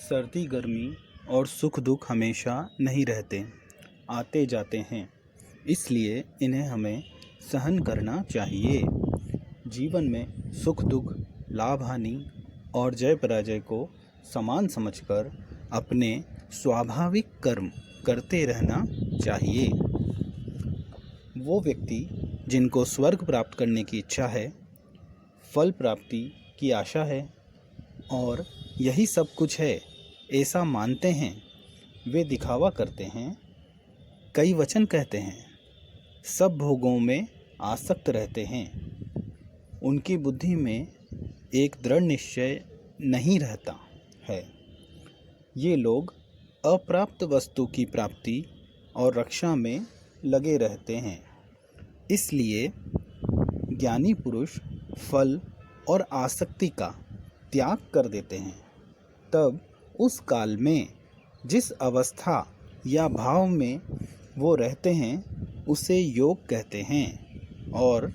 सर्दी गर्मी और सुख दुख हमेशा नहीं रहते, आते जाते हैं। इसलिए इन्हें हमें सहन करना चाहिए। जीवन में सुख दुख, लाभ हानि और जय पराजय को समान समझकर अपने स्वाभाविक कर्म करते रहना चाहिए। वो व्यक्ति जिनको स्वर्ग प्राप्त करने की इच्छा है, फल प्राप्ति की आशा है और यही सब कुछ है ऐसा मानते हैं, वे दिखावा करते हैं, कई वचन कहते हैं, सब भोगों में आसक्त रहते हैं। उनकी बुद्धि में एक दृढ़ निश्चय नहीं रहता है। ये लोग अप्राप्त वस्तु की प्राप्ति और रक्षा में लगे रहते हैं। इसलिए ज्ञानी पुरुष फल और आसक्ति का त्याग कर देते हैं। तब उस काल में जिस अवस्था या भाव में वो रहते हैं उसे योग कहते हैं और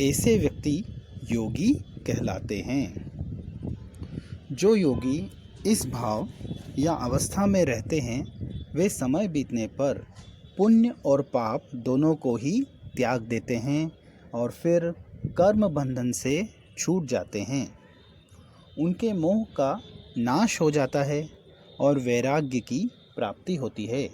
ऐसे व्यक्ति योगी कहलाते हैं। जो योगी इस भाव या अवस्था में रहते हैं वे समय बीतने पर पुण्य और पाप दोनों को ही त्याग देते हैं और फिर कर्म बंधन से छूट जाते हैं। उनके मोह का नाश हो जाता है और वैराग्य की प्राप्ति होती है।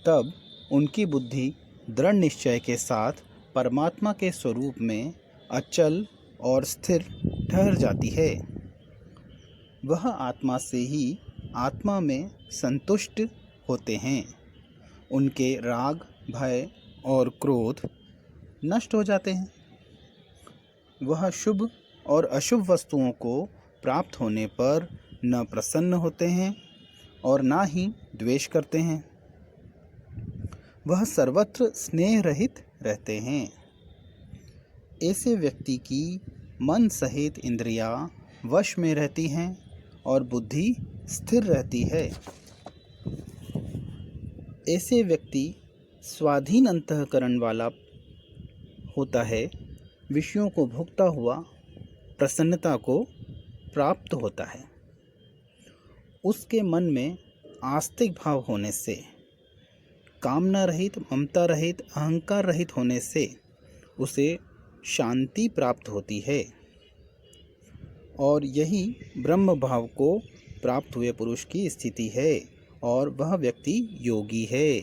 तब उनकी बुद्धि दृढ़ निश्चय के साथ परमात्मा के स्वरूप में अचल और स्थिर ठहर जाती है। वह आत्मा से ही आत्मा में संतुष्ट होते हैं। उनके राग, भय और क्रोध नष्ट हो जाते हैं। वह शुभ और अशुभ वस्तुओं को प्राप्त होने पर न प्रसन्न होते हैं और ना ही द्वेष करते हैं। वह सर्वत्र स्नेह रहित रहते हैं। ऐसे व्यक्ति की मन सहित इंद्रियां वश में रहती हैं और बुद्धि स्थिर रहती है। ऐसे व्यक्ति स्वाधीन अंतःकरण वाला होता है। विषयों को भोगता हुआ प्रसन्नता को प्राप्त होता है। उसके मन में आस्तिक भाव होने से, कामना रहित, ममता रहित, अहंकार रहित होने से उसे शांति प्राप्त होती है और यही ब्रह्म भाव को प्राप्त हुए पुरुष की स्थिति है और वह व्यक्ति योगी है।